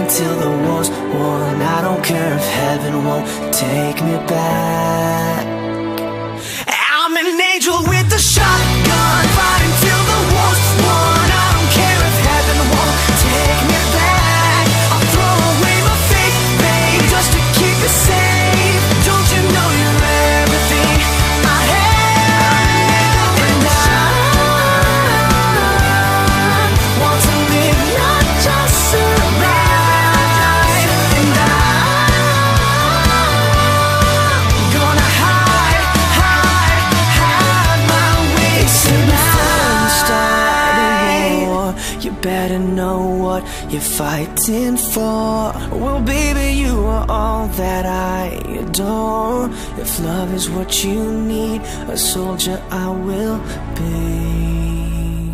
until the war's won. I don't care if heaven won't take me back. I'm an angel with a shotgun, fighting till the war's won. I don't care if heaven won't take me back. I'll throw away my faith, babe, just to keep it safe. Don't you know you're everything I have? And I want to live, not just survive. And I'm gonna hide my way tonight. Start a war, you better know what you're fighting for. Well, baby, you are all that I adore. If love is what you need, a soldier I will be.